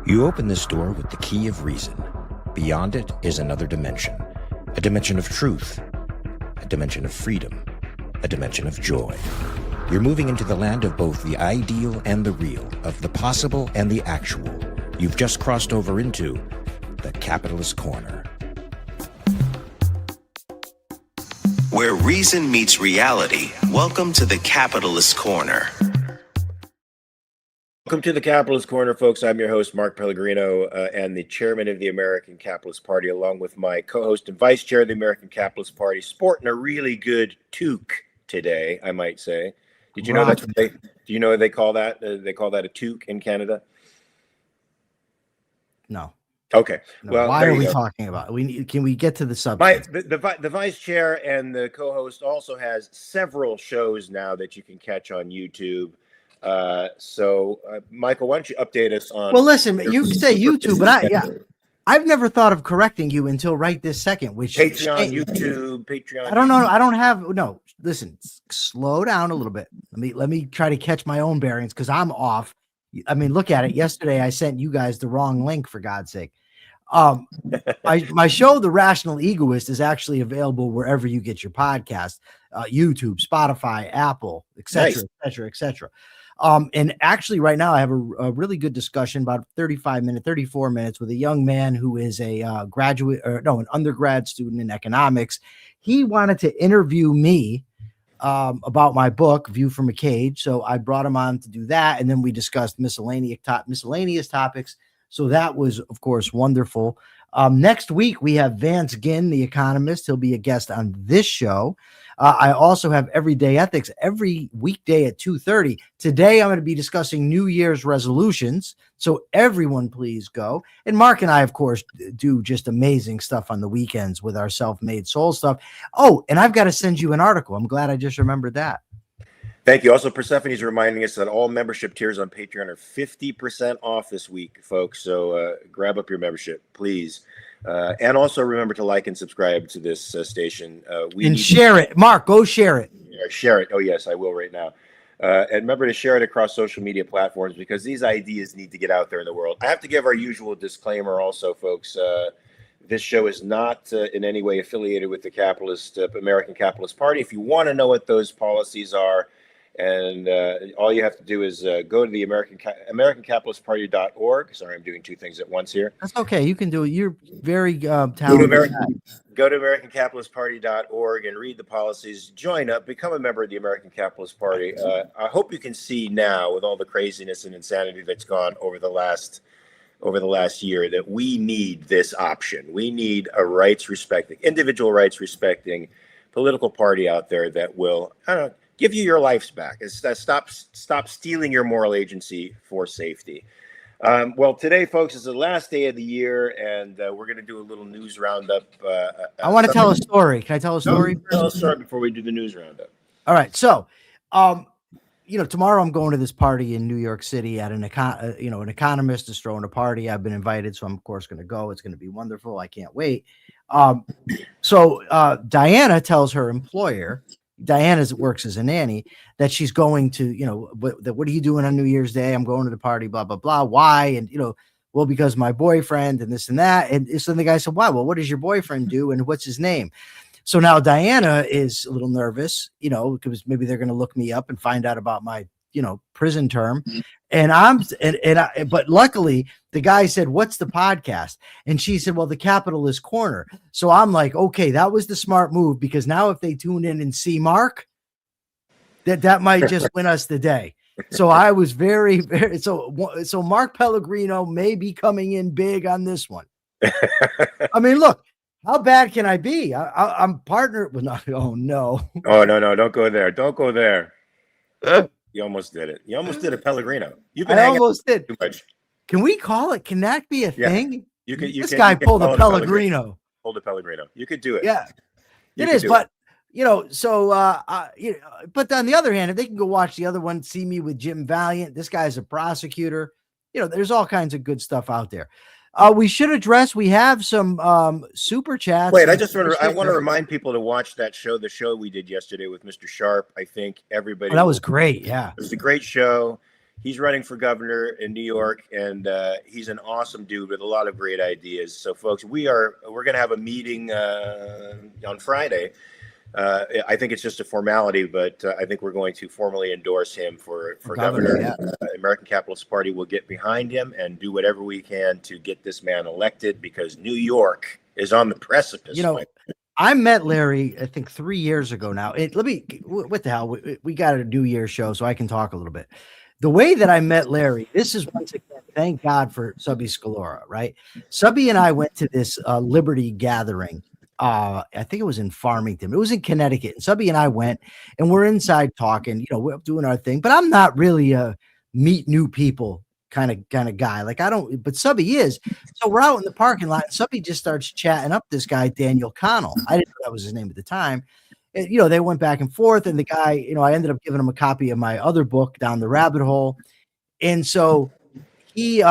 You open this door with the key of reason. Beyond it is another dimension, a dimension of truth, a dimension of freedom, a dimension of joy. You're moving into the land of both the ideal and the real, of the possible and the actual. You've just crossed over into the capitalist corner. Where reason meets reality, welcome to the capitalist corner. Welcome to the Capitalist Corner, folks. I'm your host, Mark Pellegrino, and the chairman of the American Capitalist Party, along with my co-host and vice chair of the American Capitalist Party, sporting a really good toque today, I might say. Did you know that's what do you know what they call that? They call that a toque in Canada? No. Okay. No, well, why are we talking about? Can we get to the subject? The vice chair and the co-host also has several shows now that you can catch on YouTube. Michael, why don't you update us on? Well, listen, you say YouTube, but I've never thought of correcting you until right this second. Which Patreon. I don't know. I don't have no. Listen, slow down a little bit. Let me try to catch my own bearings because I'm off. I mean, look at it. Yesterday, I sent you guys the wrong link, for God's sake. My show, The Rational Egoist, is actually available wherever you get your podcast, YouTube, Spotify, Apple, etc., etc., etc. And actually right now I have a really good discussion, about 34 minutes with a young man who is a an undergrad student in economics. He wanted to interview me about my book, View from a Cage. So I brought him on to do that. And then we discussed miscellaneous topics. So that was, of course, wonderful. Next week, we have Vance Ginn, the economist. He'll be a guest on this show. I also have Everyday Ethics every weekday at 2:30. Today, I'm going to be discussing New Year's resolutions. So everyone, please go. And Mark and I, of course, do just amazing stuff on the weekends with our self-made soul stuff. Oh, and I've got to send you an article. I'm glad I just remembered that. Thank you. Also, Persephone is reminding us that all membership tiers on Patreon are 50% off this week, folks. So grab up your membership, please. And also remember to like and subscribe to this station. Share it. Mark, go share it. Yeah, share it. Oh, yes, I will right now. And remember to share it across social media platforms because these ideas need to get out there in the world. I have to give our usual disclaimer also, folks. This show is not in any way affiliated with the American Capitalist Party. If you want to know what those policies are, and all you have to do is go to the AmericanCapitalistParty.org. Sorry, I'm doing two things at once here. That's okay. You can do it. You're very talented. Go to AmericanCapitalistParty.org and read the policies. Join up. Become a member of the American Capitalist Party. I hope you can see now, with all the craziness and insanity that's gone over the last year, that we need this option. We need a individual rights respecting political party out there that will give you your lives back. Stop stealing your moral agency for safety. Well, today, folks, is the last day of the year, and we're going to do a little news roundup. I want to tell a story. Can I tell a story? Tell a story before we do the news roundup. All right. So, tomorrow I'm going to this party in New York City at an economist is throwing a party. I've been invited, so I'm of course going to go. It's going to be wonderful. I can't wait. So Diana tells her employer, Diana works as a nanny, that she's going to, what are you doing on New Year's Day? I'm going to the party, blah, blah, blah. Why? And, well, because my boyfriend and this and that. And so the guy said, why? Well, what does your boyfriend do? And what's his name? So now Diana is a little nervous, because maybe they're going to look me up and find out about my, prison term. But luckily the guy said, what's the podcast? And she said, well, the Capitalist Corner. So I'm like, okay, that was the smart move, because now if they tune in and see Mark, that might just win us the day. So I was very, very, so Mark Pellegrino may be coming in big on this one. I mean, look, how bad can I be? I'm partnered with, oh no. Oh, no, don't go there. Don't go there. You almost did it. You almost did a Pellegrino. I almost did. Too much. Can we call it? Can that be a thing? This guy pulled a Pellegrino. Pulled a Pellegrino. You could do it. Yeah, it is. But but on the other hand, if they can go watch the other one, see me with Jim Valiant. This guy's a prosecutor. There's all kinds of good stuff out there. We should address. We have some super chats. Wait, I want to remind people to watch that show. The show we did yesterday with Mr. Sharpe. I think everybody. That was great. Yeah, it was a great show. He's running for governor in New York, and he's an awesome dude with a lot of great ideas. So, folks, we're going to have a meeting on Friday. I think it's just a formality, but I think we're going to formally endorse him for governor. Yeah. American Capitalist Party will get behind him and do whatever we can to get this man elected, because New York is on the precipice. You know, I met Larry, I think 3 years ago now. What the hell? We got a New Year's show, so I can talk a little bit. The way that I met Larry, this is once again, thank God for Subby Scalora, right? Subby and I went to this Liberty gathering. I think it was in Farmington. It was in Connecticut. And Subby and I went, and we're inside talking, we're doing our thing. But I'm not really a meet new people kind of guy. Like but Subby is. So we're out in the parking lot, and Subby just starts chatting up this guy, Daniel Connell. I didn't know that was his name at the time. And, they went back and forth, and the guy, I ended up giving him a copy of my other book, Down the Rabbit Hole. And so he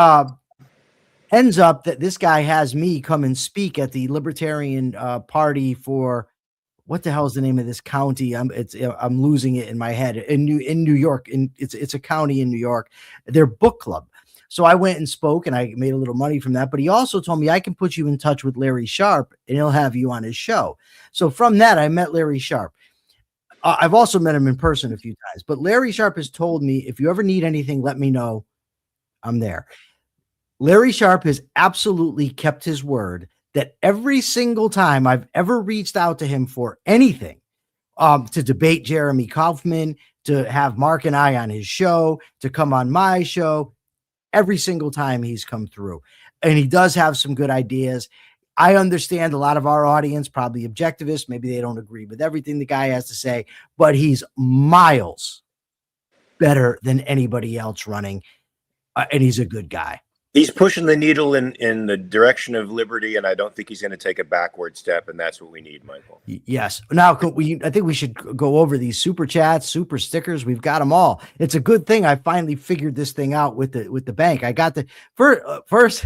ends up that this guy has me come and speak at the Libertarian Party for, what the hell is the name of this county? I'm losing it in my head. In New York, it's a county in New York, their book club. So I went and spoke, and I made a little money from that. But he also told me I can put you in touch with Larry Sharpe, and he'll have you on his show. So from that, I met Larry Sharpe. I've also met him in person a few times. But Larry Sharpe has told me, if you ever need anything, let me know. I'm there. Larry Sharpe has absolutely kept his word that every single time I've ever reached out to him for anything, to debate Jeremy Kaufman, to have Mark and I on his show, to come on my show, every single time he's come through. And he does have some good ideas. I understand a lot of our audience, probably objectivists, maybe they don't agree with everything the guy has to say, but he's miles better than anybody else running. And he's a good guy. He's pushing the needle in the direction of liberty, and I don't think he's going to take a backward step, and that's what we need, Michael. Yes. Now, I think we should go over these super chats, super stickers. We've got them all. It's a good thing I finally figured this thing out with the bank. I got first,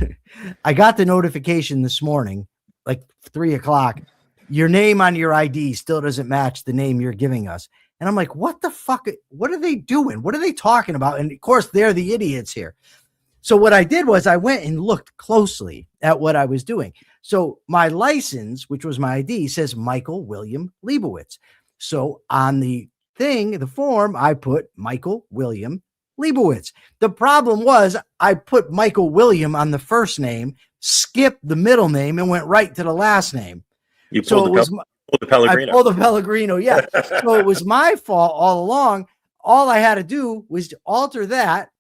I got the notification this morning, like 3:00. Your name on your ID still doesn't match the name you're giving us. And I'm like, what the fuck? What are they doing? What are they talking about? And of course, they're the idiots here. So what I did was I went and looked closely at what I was doing. So my license, which was my ID, says Michael William Leibowitz. So on the form, I put Michael William Leibowitz. The problem was I put Michael William on the first name, skipped the middle name, and went right to the last name. You pulled the Pellegrino. I pulled the Pellegrino, yeah. So it was my fault all along. All I had to do was to alter that,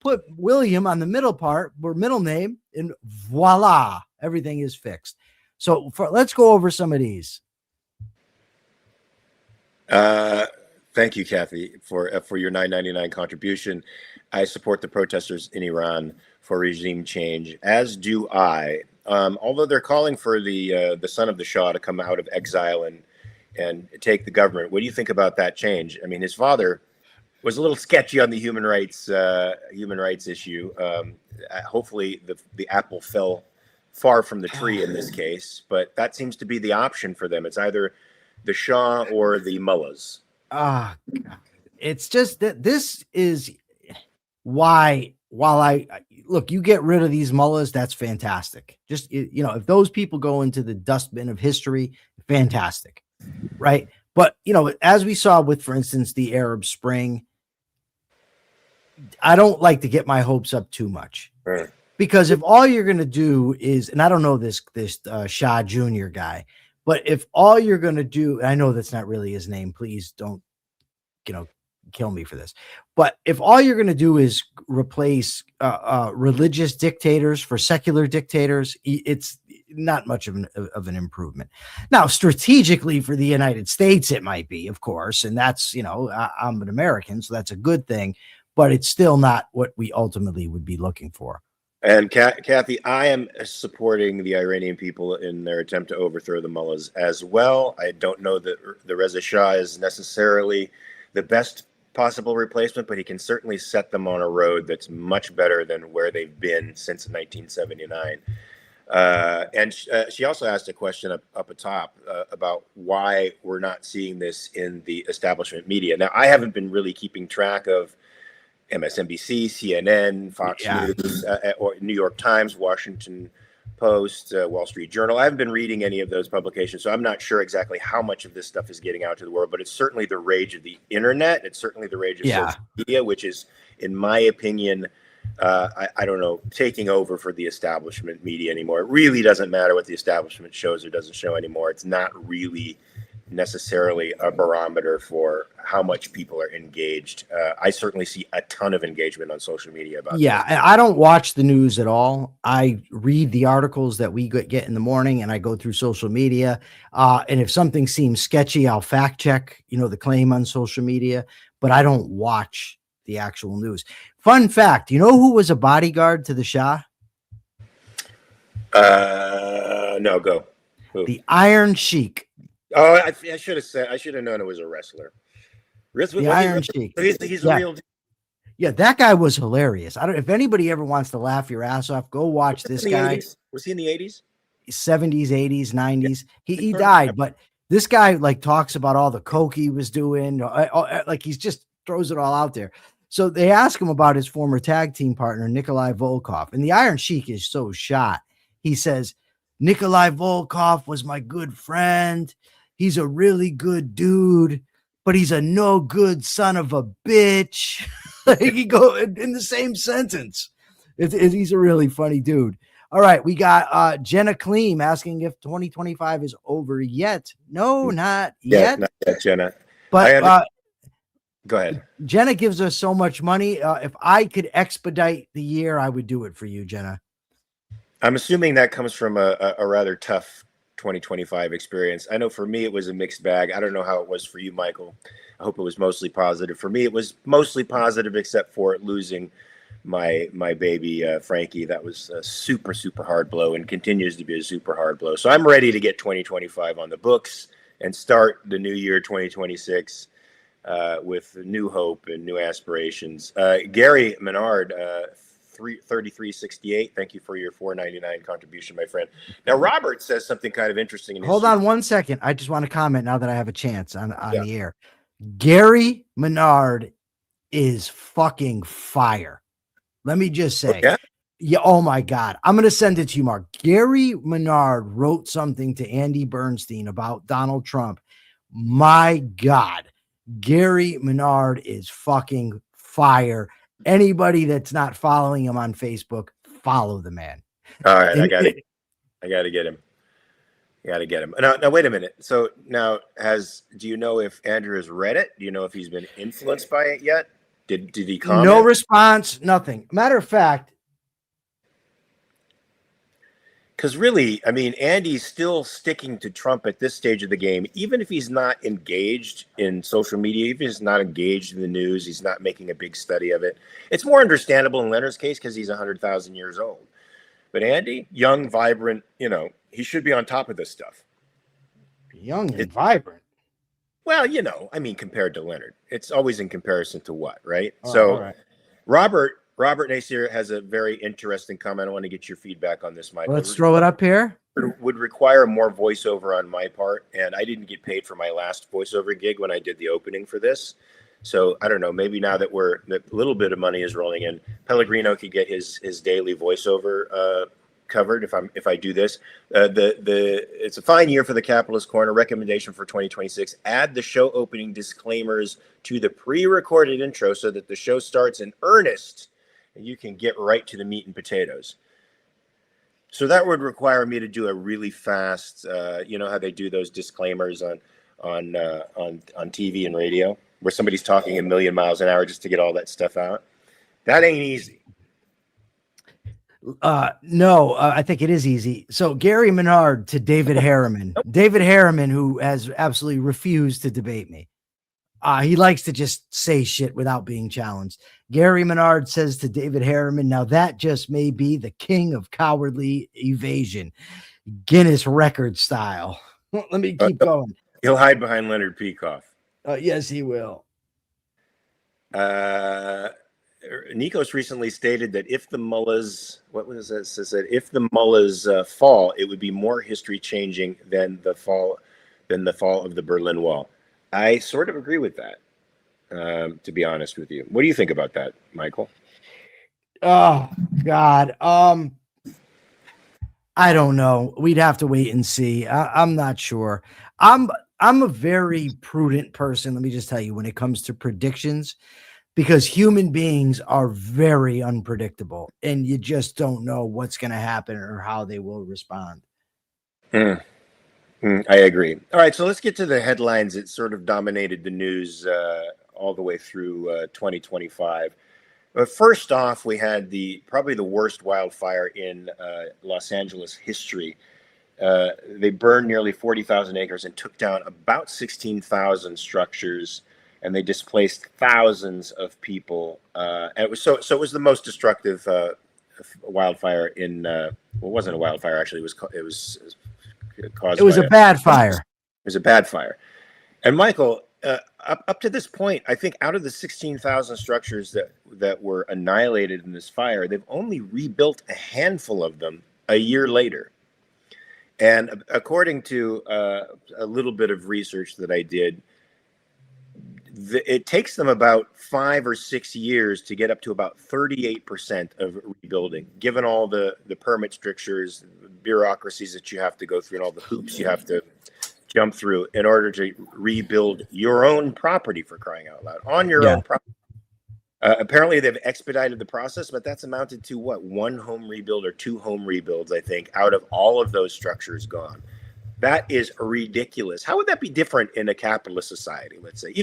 put William on the middle part, or middle name, and voila, everything is fixed. So let's go over some of these. Thank you, Kathy, for your $9.99 contribution. I support the protesters in Iran for regime change, as do I. Although they're calling for the son of the Shah to come out of exile and take the government. What do you think about that change? I mean, his father was a little sketchy on the human rights issue. Hopefully the apple fell far from the tree in this case, but that seems to be the option for them. It's either the Shah or the Mullahs. God. It's just that this is why, while I look, you get rid of these Mullahs, that's fantastic. Just, if those people go into the dustbin of history, fantastic. Right. But, as we saw with, for instance, the Arab Spring, I don't like to get my hopes up too much, because if all you're going to do is, and I don't know this Shah Jr. guy, but if all you're going to do, I know that's not really his name. Please don't, kill me for this. But if all you're going to do is replace religious dictators for secular dictators, it's not much of an improvement. Now, strategically for the United States, it might be, of course, and that's, I'm an American, so that's a good thing. But it's still not what we ultimately would be looking for. And Kathy, I am supporting the Iranian people in their attempt to overthrow the mullahs as well. I don't know that the Reza Shah is necessarily the best possible replacement, but he can certainly set them on a road that's much better than where they've been since 1979. And she also asked a question up atop about why we're not seeing this in the establishment media. Now, I haven't been really keeping track of MSNBC, CNN, Fox News, or New York Times, Washington Post, Wall Street Journal. I haven't been reading any of those publications, so I'm not sure exactly how much of this stuff is getting out to the world, but it's certainly the rage of the internet. It's certainly the rage of social media, which is, in my opinion, I don't know, taking over for the establishment media anymore. It really doesn't matter what the establishment shows or doesn't show anymore. It's not really necessarily a barometer for how much people are engaged. I certainly see a ton of engagement on social media about this. I don't watch the news at all. I read the articles that we get in the morning, and I go through social media. And if something seems sketchy, I'll fact check, the claim on social media, but I don't watch the actual news. Fun fact, who was a bodyguard to the Shah? No, go. Who? The Iron Sheik. Oh, I should have said. I should have known it was a wrestler. The Iron Sheik. He's a real. Yeah, that guy was hilarious. I don't. If anybody ever wants to laugh your ass off, go watch this guy. 80s? Was he in the 80s? 70s, 80s, 90s. He died, but this guy talks about all the coke he was doing. He's just throws it all out there. So they ask him about his former tag team partner, Nikolai Volkov, and the Iron Sheik is so shot. He says, Nikolai Volkov was my good friend. He's a really good dude, but he's a no good son of a bitch. He go in the same sentence. He's a really funny dude. All right, we got Jenna Kleem asking if 2025 is over yet. No, not yet. Not yet, Jenna. But go ahead. Jenna gives us so much money. If I could expedite the year, I would do it for you, Jenna. I'm assuming that comes from a rather tough 2025 experience. I know for me, it was a mixed bag. I don't know how it was for you, Michael. I hope it was mostly positive. For me, it was mostly positive, except for losing my baby, Frankie. That was a super, super hard blow and continues to be a super hard blow. So I'm ready to get 2025 on the books and start the new year, 2026, with new hope and new aspirations. Gary Menard, 3368. Thank you for your $4.99 contribution, my friend. Now, Robert says something kind of interesting. Hold on 1 second. I just want to comment now that I have a chance on the air. Gary Menard is fucking fire. Let me just say, oh my God. I'm going to send it to you, Mark. Gary Menard wrote something to Andy Bernstein about Donald Trump. My God, Gary Menard is fucking fire. Anybody that's not following him on Facebook, follow the man. All right, I got to get him. Now, wait a minute. So now, do you know if Andrew has read it? Do you know if he's been influenced by it yet? Did he comment? No response, nothing. Matter of fact, because really, I mean, Andy's still sticking to Trump at this stage of the game, even if he's not engaged in social media, even if he's not engaged in the news, he's not making a big study of it. It's more understandable in Leonard's case because he's 100,000 years old. But Andy, young, vibrant, he should be on top of this stuff. Young and vibrant. Well, I mean, compared to Leonard, it's always in comparison to what, right? Right. Robert Nasir has a very interesting comment. I want to get your feedback on this, Michael. Let's throw it up here. It would require more voiceover on my part, and I didn't get paid for my last voiceover gig when I did the opening for this. So I don't know. Maybe now that a little bit of money is rolling in, Pellegrino could get his daily voiceover covered if I do this. It's a fine year for the Capitalist Corner. Recommendation for 2026: add the show opening disclaimers to the pre-recorded intro so that the show starts in earnest and you can get right to the meat and potatoes. So that would require me to do a really fast, how they do those disclaimers on TV and radio, where somebody's talking a million miles an hour just to get all that stuff out. That ain't easy. No, I think it is easy. So Gary Menard to David Harriman. David Harriman, who has absolutely refused to debate me. He likes to just say shit without being challenged. Gary Menard says to David Harriman, now that just may be the king of cowardly evasion, Guinness record style. Let me keep going. He'll hide behind Leonard Peikoff. Yes, he will. Nikos recently stated that if the Mullahs, if the Mullahs fall, it would be more history changing than the fall of the Berlin Wall. I sort of agree with that. to be honest with you. What do you think about that, Michael? Oh God. I don't know. We'd have to wait and see. I'm not sure. I'm a very prudent person. Let me just tell you, when it comes to predictions, because human beings are very unpredictable, and you just don't know what's going to happen or how they will respond. I agree. All right, so let's get to the headlines that sort of dominated the news all the way through 2025. First off, we had probably the worst wildfire in Los Angeles history. They burned nearly 40,000 acres and took down about 16,000 structures, and they displaced thousands of people. And it was so it was the most destructive wildfire in. Well, it wasn't a wildfire actually. It was caused. It was a bad fire. It was a bad fire. And Michael, up to this point, I think out of the 16,000 structures that were annihilated in this fire, they've only rebuilt a handful of them a year later. And according to a little bit of research that I did, it takes them about 5 or 6 years to get up to about 38% of rebuilding, given all the permit strictures, bureaucracies that you have to go through, and all the hoops you have to jump through in order to rebuild your own property, for crying out loud, on your own property. Apparently they've expedited the process, but that's amounted to what, 1 home rebuild or 2 home rebuilds, I think, out of all of those structures gone. That is ridiculous. How would that be different in a capitalist society? Let's say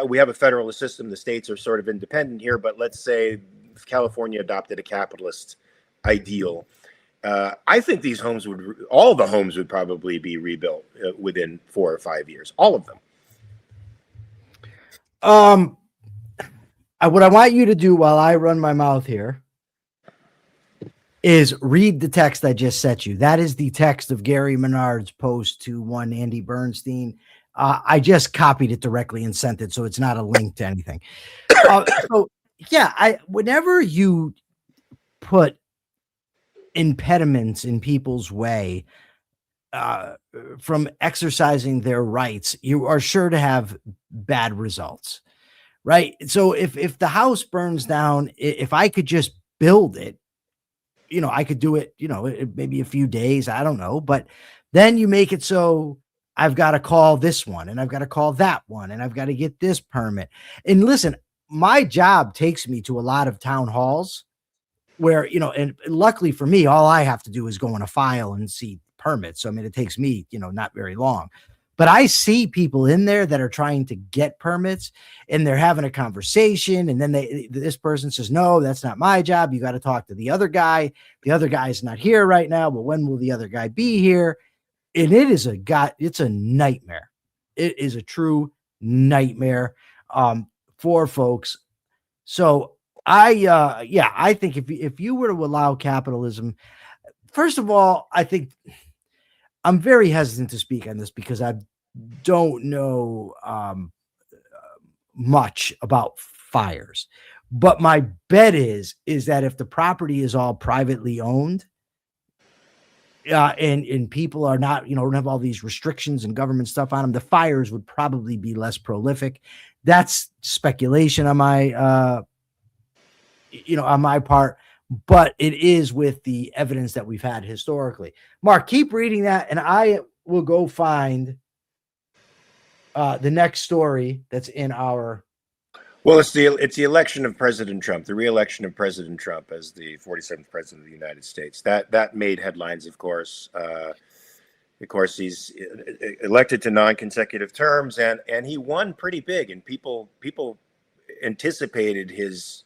we have a federalist system, the states are sort of independent here, but let's say California adopted a capitalist ideal. I think all the homes would probably be rebuilt within 4 or 5 years, all of them. What I want you to do while I run my mouth here is read the text I just sent you. That is the text of Gary Menard's post to one Andy Bernstein. I just copied it directly and sent it, so it's not a link to anything. Whenever you put impediments in people's way from exercising their rights, you are sure to have bad results, right? So if the house burns down, if I could just build it, I could do it, maybe a few days, I don't know, but then you make it so I've got to call this one and I've got to call that one and I've got to get this permit. And listen, my job takes me to a lot of town halls where, and luckily for me, all I have to do is go in a file and see permits. So, I mean, it takes me, not very long, but I see people in there that are trying to get permits and they're having a conversation. And then this person says, no, that's not my job. You got to talk to the other guy. The other guy is not here right now, but when will the other guy be here? And it's a nightmare. It is a true nightmare for folks. So I think if you were to allow capitalism, first of all, I think I'm very hesitant to speak on this because I don't know much about fires, but my bet is that if the property is all privately owned, and people are not, don't have all these restrictions and government stuff on them, the fires would probably be less prolific. That's speculation on my, on my part, but it is with the evidence that we've had historically. Mark, keep reading that, and I will go find the next story that's in our. Well, it's the election of President Trump, the re-election of President Trump as the 47th president of the United States. That made headlines, of course. He's elected to non-consecutive terms, and he won pretty big, and people anticipated his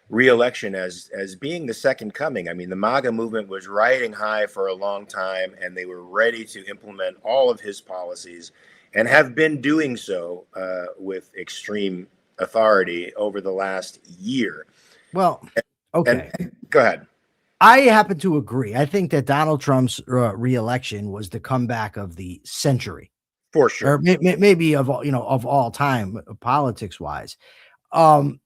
re-election as being the second coming. I mean, the MAGA movement was riding high for a long time, and they were ready to implement all of his policies, and have been doing so with extreme authority over the last year. Well, okay. Go ahead. I happen to agree. I think that Donald Trump's re-election was the comeback of the century, for sure, or maybe of all time, politics wise. I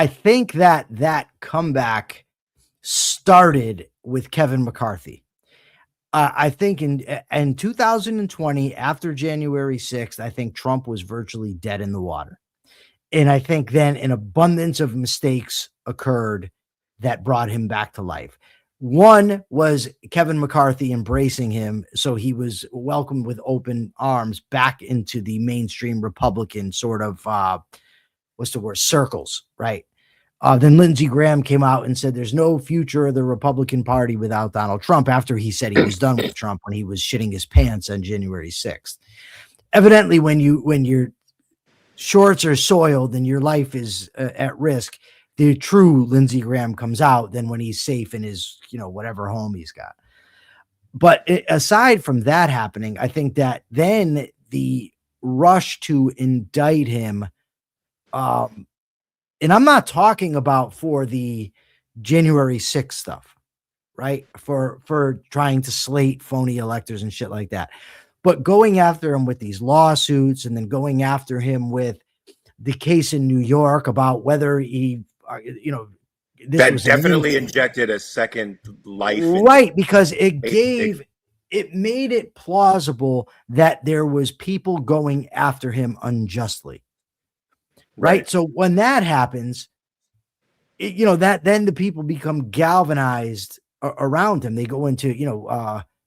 think that comeback started with Kevin McCarthy. I think in 2020, after January 6th, I think Trump was virtually dead in the water. And I think then an abundance of mistakes occurred that brought him back to life. One was Kevin McCarthy embracing him, so he was welcomed with open arms back into the mainstream Republican sort of circles, right? Then Lindsey Graham came out and said there's no future of the Republican Party without Donald Trump, after he said he was done with Trump when he was shitting his pants on January 6th. Evidently, when your shorts are soiled and your life is at risk, the true Lindsey Graham comes out than when he's safe in his, whatever home he's got. But aside from that happening, I think that then the rush to indict him, and I'm not talking about for the January 6th stuff, right? For trying to slate phony electors and shit like that. But going after him with these lawsuits, and then going after him with the case in New York about whether he, this that was definitely injected a second life. Right, because it made it plausible that there was people going after him unjustly. Right. So when that happens, that then the people become galvanized around him. They go into,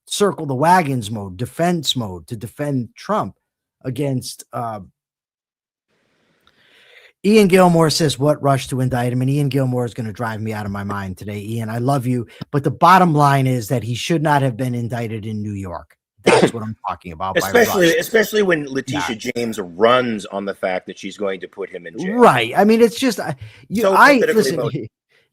circle the wagons mode, defense mode, to defend Trump against, Ian Gilmore says, what rush to indict him? And Ian Gilmore is going to drive me out of my mind today. Ian, I love you. But the bottom line is that he should not have been indicted in New York. That's what I'm talking about. Especially when Letitia James runs on the fact that she's going to put him in jail. Right. I mean, it's just, listen.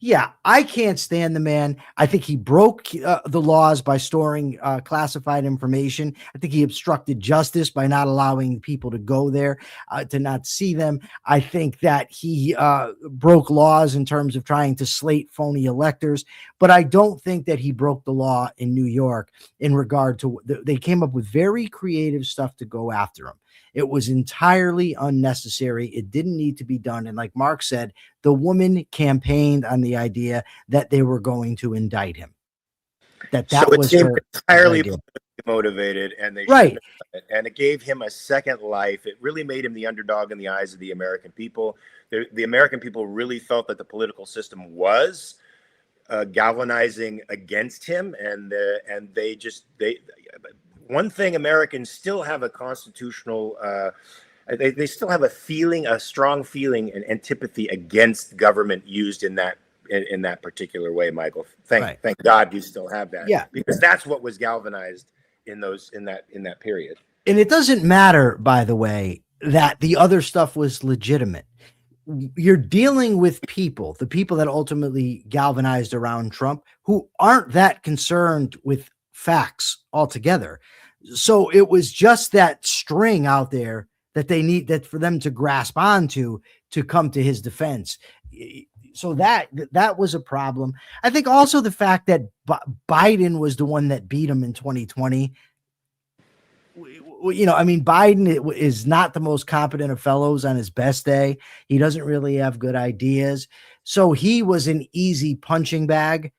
Yeah, I can't stand the man. I think he broke the laws by storing classified information. I think he obstructed justice by not allowing people to go there, to not see them. I think that he broke laws in terms of trying to slate phony electors. But I don't think that he broke the law in New York in regard to, they came up with very creative stuff to go after him. It was entirely unnecessary. It didn't need to be done. And like Mark said, the woman campaigned on the idea that they were going to indict him. That was her entirely motivated, and they right. And it gave him a second life. It really made him the underdog in the eyes of the American people. The American people really felt that the political system galvanizing against him, and they one thing, Americans still have a constitutional, they still have a strong feeling and antipathy against government used in that particular way, Michael. Thank God you still have that. Yeah. Because that's what was galvanized in that period. And it doesn't matter, by the way, that the other stuff was legitimate. You're dealing with people, the people that ultimately galvanized around Trump, who aren't that concerned with facts altogether. So it was just that string out there that they need that for them to grasp onto to come to his defense. So that was a problem. I think also the fact that Biden was the one that beat him in 2020. Biden is not the most competent of fellows on his best day. He doesn't really have good ideas. So he was an easy punching bag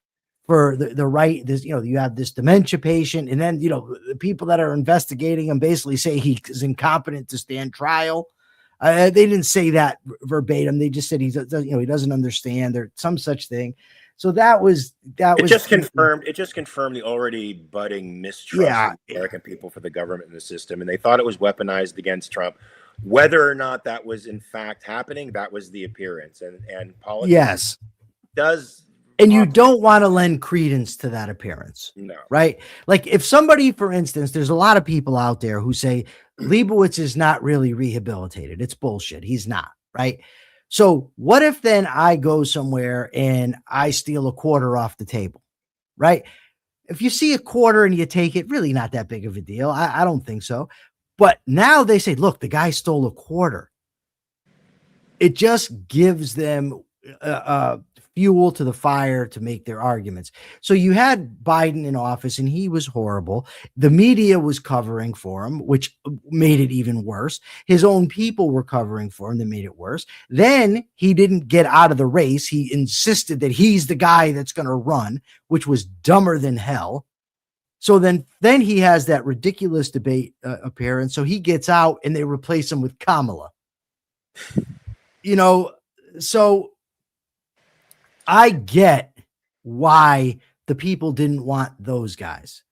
for the right. You have this dementia patient, and then, the people that are investigating him basically say he is incompetent to stand trial. They didn't say that verbatim. They just said he doesn't understand, or some such thing. So it just confirmed the already budding mistrust of the American people for the government and the system, and they thought it was weaponized against Trump. Whether or not that was in fact happening, that was the appearance, and politics does. And you don't want to lend credence to that appearance. No. Right? Like if somebody, for instance, there's a lot of people out there who say Leibowitz is not really rehabilitated. It's bullshit. He's not. Right? So what if then I go somewhere and I steal a quarter off the table? Right? If you see a quarter and you take it, really not that big of a deal. I don't think so. But now they say, look, the guy stole a quarter. It just gives them fuel to the fire to make their arguments. So you had Biden in office and he was horrible. The media was covering for him, which made it even worse. His own people were covering for him that made it worse. Then he didn't get out of the race. He insisted that he's the guy that's going to run, which was dumber than hell. So then he has that ridiculous debate appearance. So he gets out and they replace him with Kamala. So I get why the people didn't want those guys.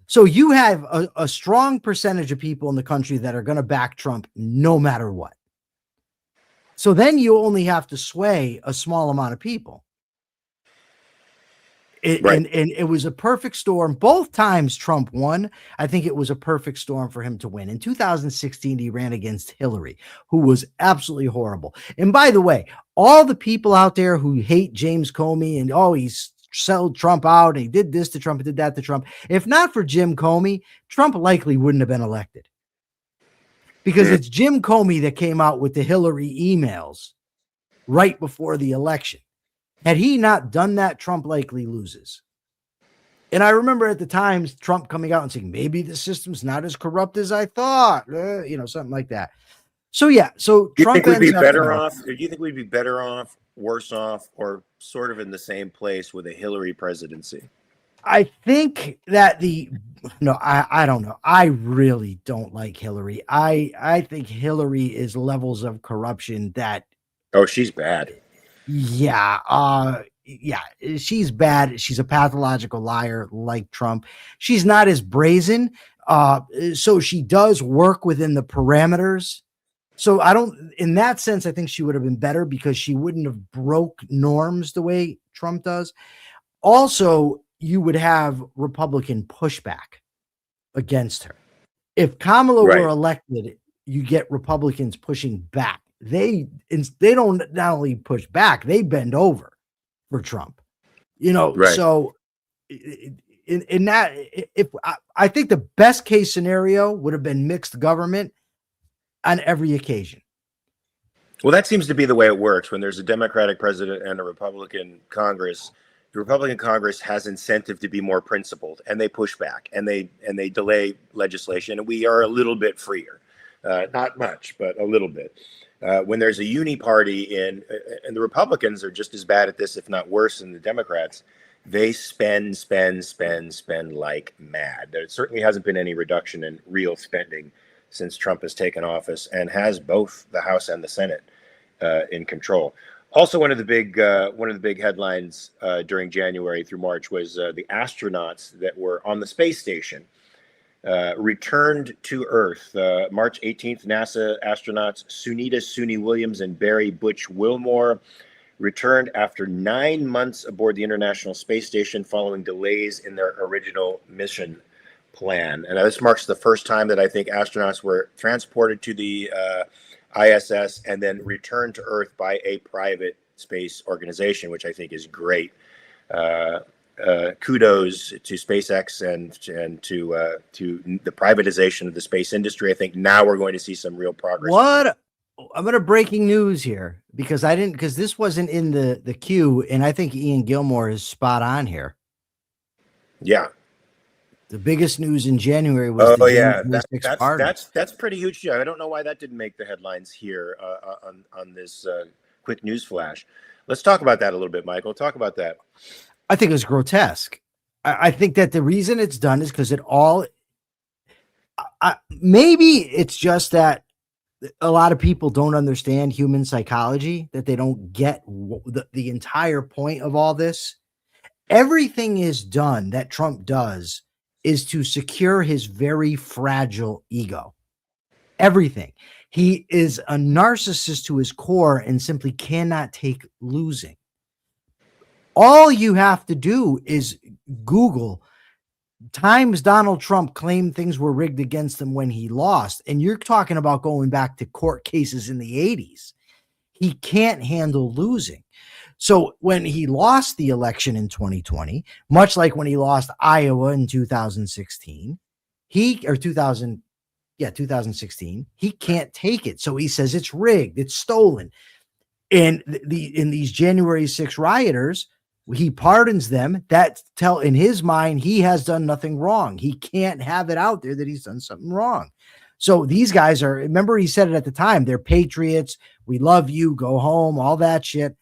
So you have a strong percentage of people in the country that are going to back Trump no matter what. So then you only have to sway a small amount of people. And it was a perfect storm. Both times Trump won, I think it was a perfect storm for him to win. In 2016, he ran against Hillary, who was absolutely horrible. And by the way, all the people out there who hate James Comey and, he's sold Trump out and he did this to Trump and did that to Trump. If not for Jim Comey, Trump likely wouldn't have been elected. Because it's Jim Comey that came out with the Hillary emails right before the election. Had he not done that, Trump likely loses. And I remember at the time Trump coming out and saying, maybe the system's not as corrupt as I thought, something like that. So, yeah. So do you Trump think we'd be better off? Or do you think we'd be better off, worse off, or sort of in the same place with a Hillary presidency? I think that I don't know. I really don't like Hillary. I think Hillary is levels of corruption that. Oh, she's bad. Yeah. She's bad. She's a pathological liar like Trump. She's not as brazen. So she does work within the parameters. So in that sense, I think she would have been better because she wouldn't have broke norms the way Trump does. Also, you would have Republican pushback against her. If Kamala were elected, you get Republicans pushing back. They don't not only push back, they bend over for Trump, So in that, I think the best case scenario would have been mixed government on every occasion. Well, that seems to be the way it works when there's a Democratic president and a Republican Congress. The Republican Congress has incentive to be more principled, and they push back and they delay legislation, and we are a little bit freer, not much, but a little bit. When there's a uni party and the Republicans are just as bad at this, if not worse, than the Democrats, they spend like mad. There certainly hasn't been any reduction in real spending since Trump has taken office and has both the House and the Senate in control. Also, one of the big headlines during January through March was the astronauts that were on the space station returned to Earth. March 18th, NASA astronauts Sunita Suni Williams and Barry Butch Wilmore returned after 9 months aboard the International Space Station following delays in their original mission plan. And this marks the first time that I think astronauts were transported to the ISS and then returned to Earth by a private space organization, which I think is great. Kudos to SpaceX and to the privatization of the space industry. I think now we're going to see some real progress. I'm going to breaking news here because this wasn't in the queue, and I think Ian Gilmore is spot on here. Yeah. The biggest news in January was that's pretty huge. I don't know why that didn't make the headlines here on this quick news flash. Let's talk about that a little bit, Michael. Talk about that. I think it was grotesque. I think that the reason it's done is because maybe it's just that a lot of people don't understand human psychology, that they don't get the entire point of all this. Everything is done that Trump does is to secure his very fragile ego. Everything. He is a narcissist to his core and simply cannot take losing. All you have to do is Google times Donald Trump claimed things were rigged against him when he lost. And you're talking about going back to court cases in the 80s. He can't handle losing. So when he lost the election in 2020, much like when he lost Iowa in 2016, 2016, he can't take it. So he says it's rigged, it's stolen. And in these January 6 rioters, he pardons them. In his mind, he has done nothing wrong. He can't have it out there that he's done something wrong. So these guys remember he said it at the time, they're patriots. We love you, go home, all that shit.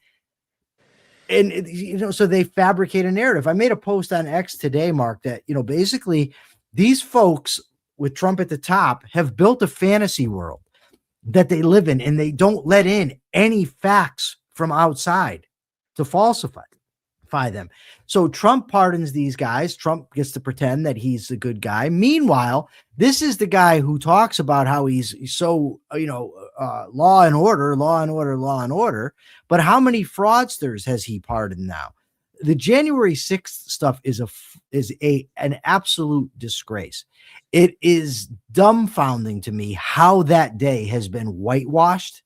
And so they fabricate a narrative. I made a post on X today, Mark, that basically these folks with Trump at the top have built a fantasy world that they live in, and they don't let in any facts from outside to falsify them. So Trump pardons these guys. Trump gets to pretend that he's a good guy. Meanwhile, this is the guy who talks about how he's so, law and order. But how many fraudsters has he pardoned now? The January 6th stuff is an absolute disgrace. It is dumbfounding to me how that day has been whitewashed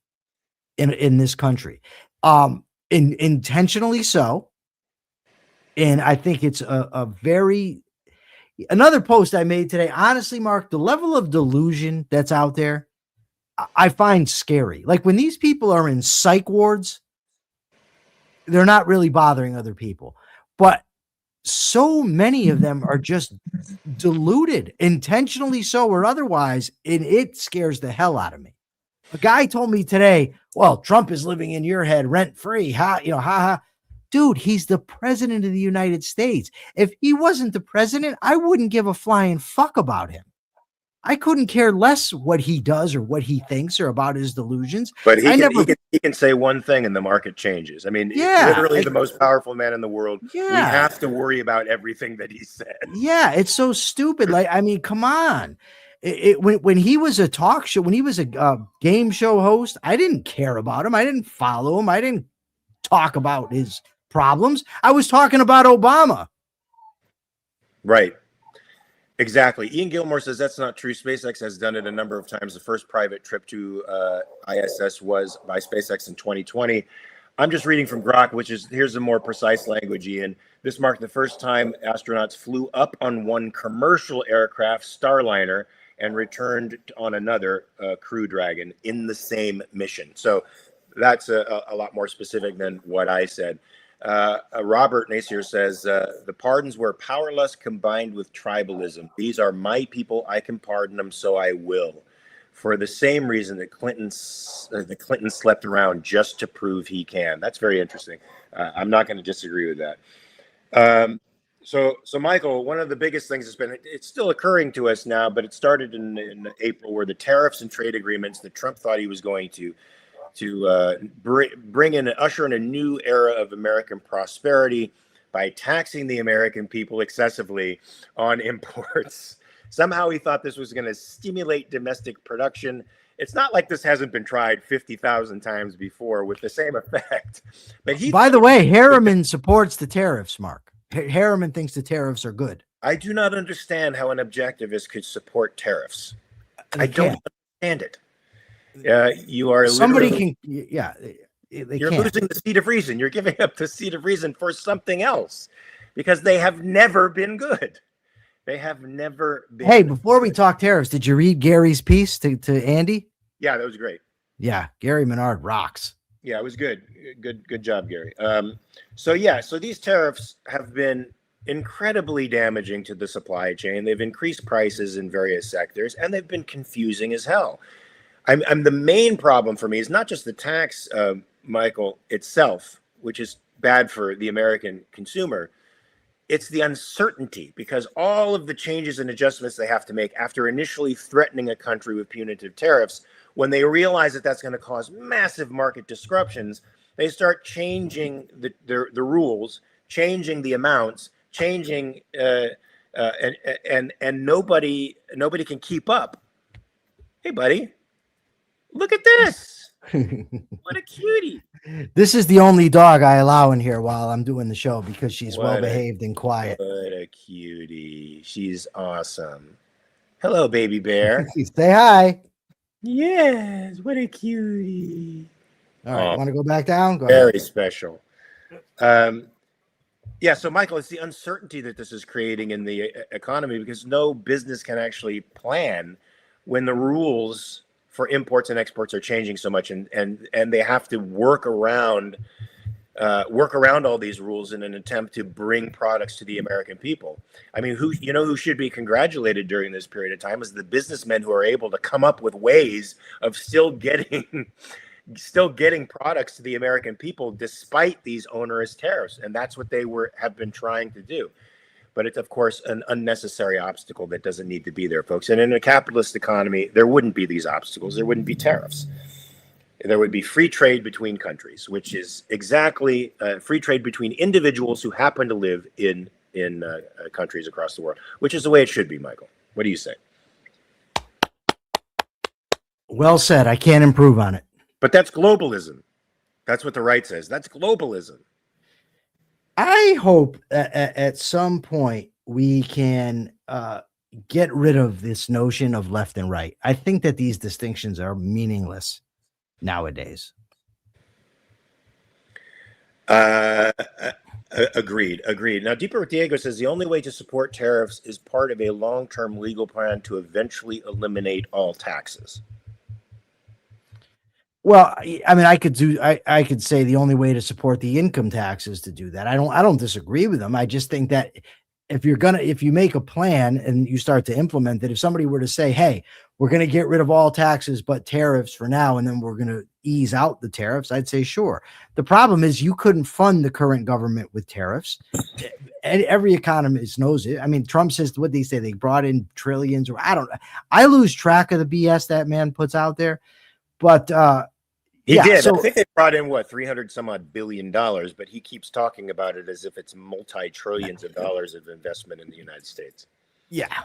in this country, intentionally so. And I think it's another post I made today. Honestly, Mark, the level of delusion that's out there, I find scary. Like when these people are in psych wards, they're not really bothering other people, but so many of them are just deluded, intentionally so or otherwise, and it scares the hell out of me. A guy told me today, well, Trump is living in your head rent free. Ha. Dude, he's the president of the United States. If he wasn't the president, I wouldn't give a flying fuck about him. I couldn't care less what he does or what he thinks or about his delusions. But he can say one thing and the market changes. I mean, literally the most powerful man in the world. Yeah. We have to worry about everything that he said. Yeah, it's so stupid. Like, I mean, come on. When he was a talk show, when he was a game show host, I didn't care about him. I didn't follow him. I didn't talk about his problems. I was talking about Obama. Right. Exactly. Ian Gilmore says that's not true. SpaceX has done it a number of times. The first private trip to ISS was by SpaceX in 2020. I'm just reading from Grok, here's a more precise language, Ian. This marked the first time astronauts flew up on one commercial aircraft, Starliner, and returned on another, Crew Dragon, in the same mission. So that's a lot more specific than what I said. Robert Nacier says, the pardons were powerless combined with tribalism. These are my people. I can pardon them, so I will. For the same reason that Clinton slept around just to prove he can. That's very interesting. I'm not going to disagree with that. So Michael, one of the biggest things it's still occurring to us now, but it started in April, where the tariffs and trade agreements that Trump thought he was going to usher in a new era of American prosperity by taxing the American people excessively on imports. Somehow he thought this was going to stimulate domestic production. It's not like this hasn't been tried 50,000 times before with the same effect. But by the way, Harriman supports the tariffs, Mark. Harriman thinks the tariffs are good. I do not understand how an objectivist could support tariffs. I don't understand it. You are somebody you're losing the seat of reason. You're giving up the seat of reason for something else, because they have never been good. They have never been. Hey, before we talk tariffs, did you read Gary's piece to Andy? Yeah, that was great. Yeah, Gary Menard rocks. Yeah, it was good. Good job, Gary. So these tariffs have been incredibly damaging to the supply chain. They've increased prices in various sectors, and they've been confusing as hell. I'm the main problem for me is not just the tax, Michael, itself, which is bad for the American consumer. It's the uncertainty, because all of the changes and adjustments they have to make after initially threatening a country with punitive tariffs, when they realize that that's going to cause massive market disruptions, they start changing the rules, changing the amounts, changing, and nobody can keep up. Hey, buddy. Look at this. What a cutie. This is the only dog I allow in here while I'm doing the show, because she's well behaved and quiet. What a cutie. She's awesome. Hello, baby bear. Say hi. Yes, what a cutie. All right, want to go back down? Go very ahead. Special. So Michael, it's the uncertainty that this is creating in the economy, because no business can actually plan when the rules for imports and exports are changing so much, and they have to work around all these rules in an attempt to bring products to the American people. I mean, who should be congratulated during this period of time is the businessmen who are able to come up with ways of still getting still getting products to the American people despite these onerous tariffs, and that's what they have been trying to do. But it's, of course, an unnecessary obstacle that doesn't need to be there, folks. And in a capitalist economy, there wouldn't be these obstacles. There wouldn't be tariffs. There would be free trade between countries, which is exactly free trade between individuals who happen to live in countries across the world, which is the way it should be, Michael. What do you say? Well said. I can't improve on it. But that's globalism. That's what the right says. That's globalism. I hope at some point we can get rid of this notion of left and right. I think that these distinctions are meaningless nowadays. Agreed. Now, Deeper Diego says the only way to support tariffs is part of a long-term legal plan to eventually eliminate all taxes. Well, I mean, I could say the only way to support the income tax is to do that. I don't disagree with them. I just think that if you make a plan and you start to implement it, if somebody were to say, hey, we're going to get rid of all taxes but tariffs for now, and then we're going to ease out the tariffs, I'd say sure. The problem is you couldn't fund the current government with tariffs. And every economist knows it. I mean, Trump says what they say, they brought in trillions, or I lose track of the BS that man puts out there. But he did. So, I think they brought in what, $300 some odd billion, but he keeps talking about it as if it's multi-trillions of dollars of investment in the United States. Yeah.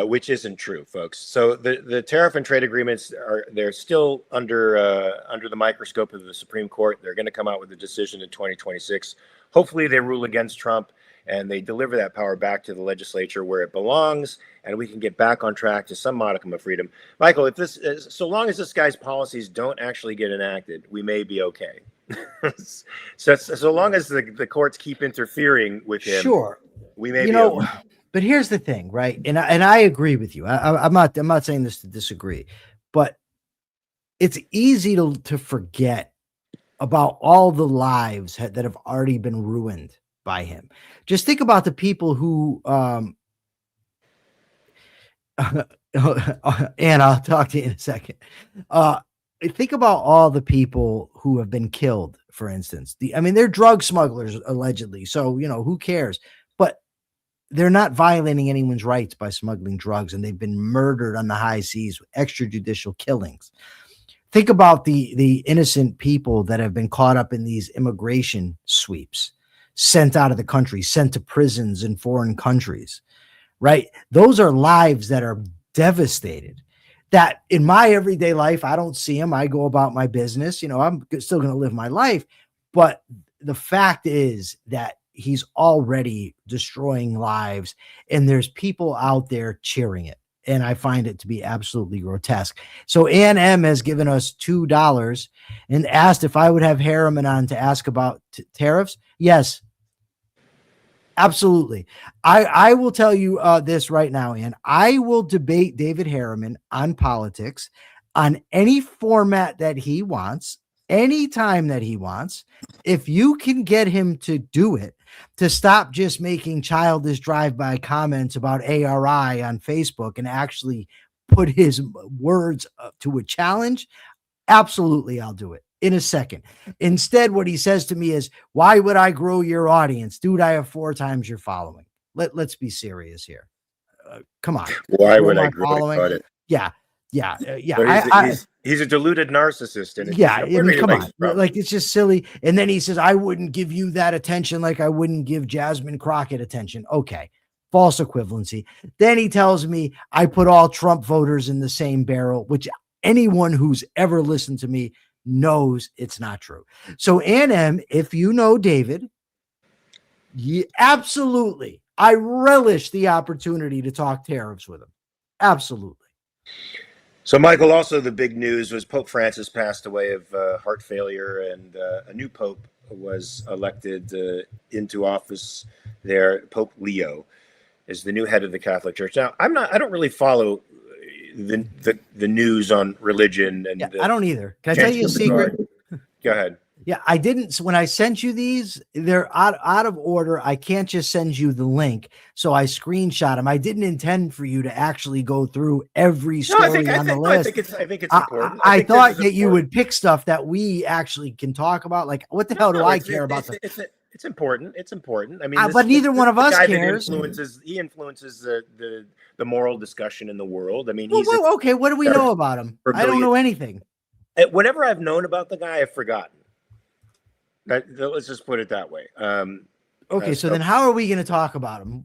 Which isn't true, folks. So the tariff and trade agreements they're still under the microscope of the Supreme Court. They're going to come out with a decision in 2026. Hopefully they rule against Trump and they deliver that power back to the legislature where it belongs, and we can get back on track to some modicum of freedom. Michael, so long as this guy's policies don't actually get enacted, we may be okay. so long as the courts keep interfering with him, sure, we may be okay. But here's the thing, right? And I agree with you. I'm not saying this to disagree, but it's easy to forget about all the lives that have already been ruined by him. Just think about the people who, and I'll talk to you in a second. Think about all the people who have been killed, for instance. They're drug smugglers, allegedly. So, who cares? But they're not violating anyone's rights by smuggling drugs, and they've been murdered on the high seas with extrajudicial killings. Think about the innocent people that have been caught up in these immigration sweeps, sent out of the country, sent to prisons in foreign countries, right? Those are lives that are devastated. That in my everyday life, I don't see them. I go about my business. I'm still going to live my life. But the fact is that he's already destroying lives, and there's people out there cheering it. And I find it to be absolutely grotesque. So Ann M has given us $2 and asked if I would have Harriman on to ask about tariffs. Yes, absolutely. I will tell you this right now, Ann. I will debate David Harriman on politics on any format that he wants, anytime that he wants. If you can get him to do it, to stop just making childish drive-by comments about ARI on Facebook and actually put his words to a challenge, absolutely, I'll do it in a second. Instead, what he says to me is, why would I grow your audience? Dude, I have 4 times your following. Let's be serious here. Come on. Why would I grow your audience? Yeah. He's a deluded narcissist. And come on. Like, it's just silly. And then he says, I wouldn't give you that attention like I wouldn't give Jasmine Crockett attention. Okay. False equivalency. Then he tells me I put all Trump voters in the same barrel, which anyone who's ever listened to me knows it's not true. So Ann M, if you know David, absolutely. I relish the opportunity to talk tariffs with him. Absolutely. So, Michael, also the big news was Pope Francis passed away of heart failure, and a new pope was elected into office there. Pope Leo is the new head of the Catholic Church. Now, I don't really follow the news on religion, and I don't either. Can I tell you a secret? Go ahead. Yeah, I didn't. So when I sent you these, they're out of order. I can't just send you the link. So I screenshot them. I didn't intend for you to actually go through every story on the list. I think it's important. I think thought that you would pick stuff that we actually can talk about. Like, what the hell do I care about? It's important. It's important. I mean, but neither one of us cares. He influences the moral discussion in the world. I mean, okay. What do we know about him? I don't know anything. Whatever I've known about the guy, I've forgotten. Let's just put it that way. Okay, so then how are we going to talk about him?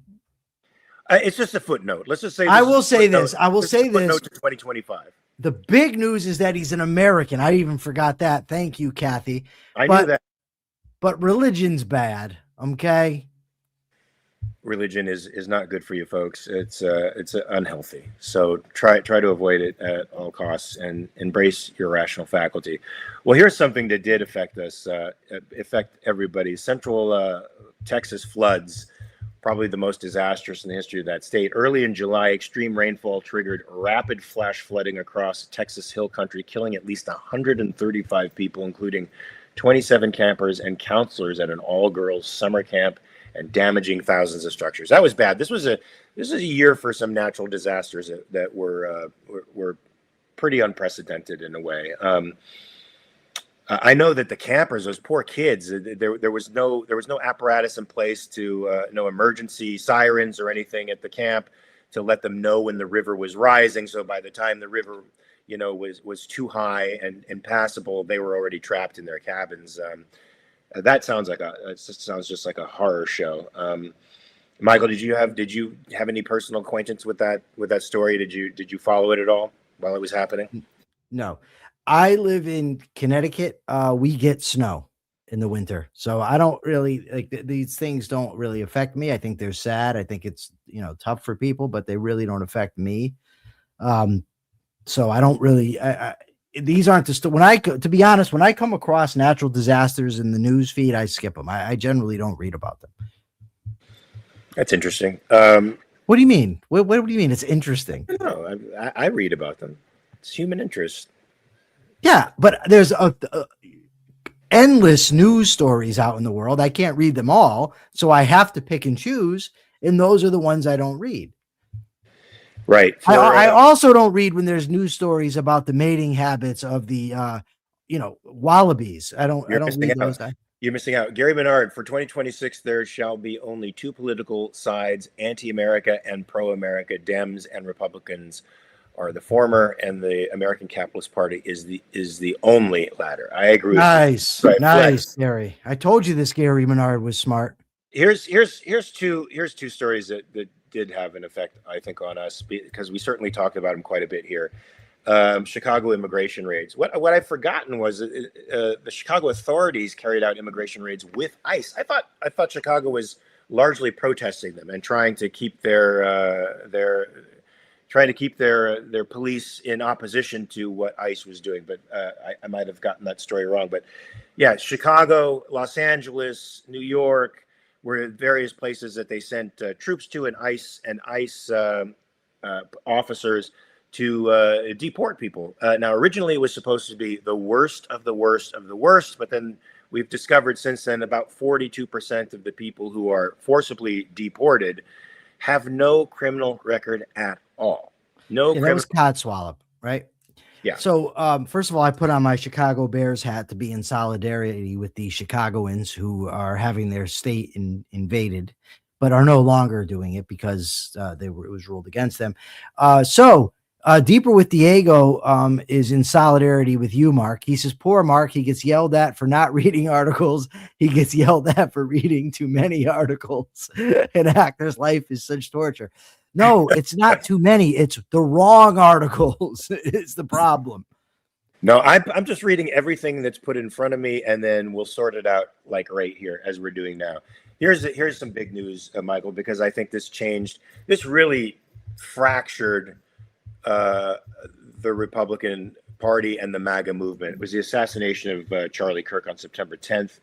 It's just a footnote. Let's just say I will say this. Footnote to 2025. The big news is that he's an American. I even forgot that. Thank you, Kathy. I knew that. But religion's bad. Okay. Religion is not good for you, folks. It's unhealthy. So try to avoid it at all costs and embrace your rational faculty. Well, here's something that did affect us, affect everybody. Central Texas floods, probably the most disastrous in the history of that state. Early in July, extreme rainfall triggered rapid flash flooding across Texas hill country, killing at least 135 people, including 27 campers and counselors at an all-girls summer camp, and damaging thousands of structures. That was bad. This was a year for some natural disasters that were pretty unprecedented in a way. I know that the campers, those poor kids, there was no apparatus in place to no emergency sirens or anything at the camp to let them know when the river was rising. So by the time the river, was too high and impassable, they were already trapped in their cabins. That sounds just like a horror show. Michael, did you have any personal acquaintance with that story? Did you follow it at all while it was happening? No, I live in Connecticut. We get snow in the winter, so I don't really these things don't really affect me. I think they're sad. I think it's tough for people, but they really don't affect me. So I don't really. These aren't to be honest, when I come across natural disasters in the news feed, I skip them. I generally don't read about them. That's interesting. What do you mean? What do you mean? It's interesting. No, I read about them. It's human interest. Yeah, but there's endless news stories out in the world. I can't read them all, so I have to pick and choose, and those are the ones I don't read. Right. I also don't read when there's news stories about the mating habits of the, wallabies. I don't read those. You're missing out. Gary Menard, for 2026, there shall be only two political sides, anti-America and pro-America. Dems and Republicans are the former, and the American Capitalist Party is the only latter. I agree. Nice, Gary. I told you this Gary Menard was smart. Here's two stories that did have an effect, I think, on us, because we certainly talked about them quite a bit here. Chicago immigration raids. What I've forgotten was the Chicago authorities carried out immigration raids with ICE. I thought Chicago was largely protesting them and trying to keep their police in opposition to what ICE was doing. But I might have gotten that story wrong. But yeah, Chicago, Los Angeles, New York were various places that they sent troops to, and ICE officers to deport people. Now, originally it was supposed to be the worst of the worst of the worst, but then we've discovered since then about 42% of the people who are forcibly deported have no criminal record at all. That was Codswallop, right? Yeah. So, first of all, I put on my Chicago Bears hat to be in solidarity with the Chicagoans who are having their state invaded, but are no longer doing it because it was ruled against them. Deeper with Diego is in solidarity with you, Mark. He says, poor Mark, he gets yelled at for not reading articles. He gets yelled at for reading too many articles. An actor's life is such torture. No, it's not too many. It's the wrong articles. It's the problem. No, I'm just reading everything that's put in front of me, and then we'll sort it out like right here as we're doing now. Here's some big news, Michael, because I think this really fractured the Republican Party and the MAGA movement. It was the assassination of Charlie Kirk on September 10th.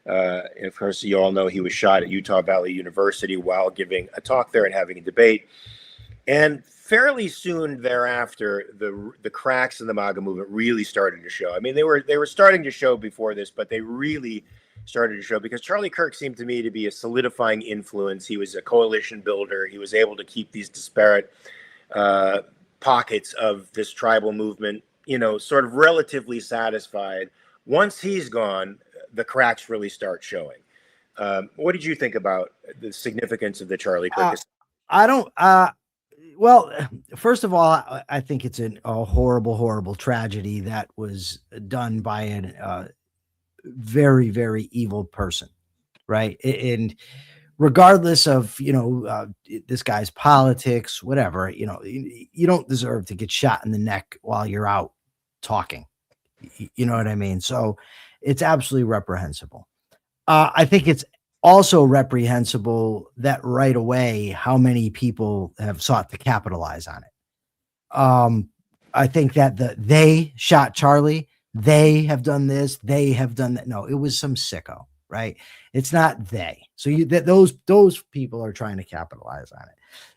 And of course, you all know he was shot at Utah Valley University while giving a talk there and having a debate. And fairly soon thereafter, the cracks in the MAGA movement really started to show. I mean, they were starting to show before this, but they really started to show because Charlie Kirk seemed to me to be a solidifying influence. He was a coalition builder. He was able to keep these disparate pockets of this tribal movement, sort of relatively satisfied. Once he's gone, the cracks really start showing. What did you think about the significance of the Charlie Kirk? I don't. Well, first of all, I think it's a horrible, horrible tragedy that was done by a very, very evil person, right? And regardless of this guy's politics, whatever, you don't deserve to get shot in the neck while you're out talking. You know what I mean? So it's absolutely reprehensible. I think it's also reprehensible that right away how many people have sought to capitalize on it. I think that they shot Charlie, they have done this, they have done that. No, it was some sicko, right? It's not they. So those people are trying to capitalize on it.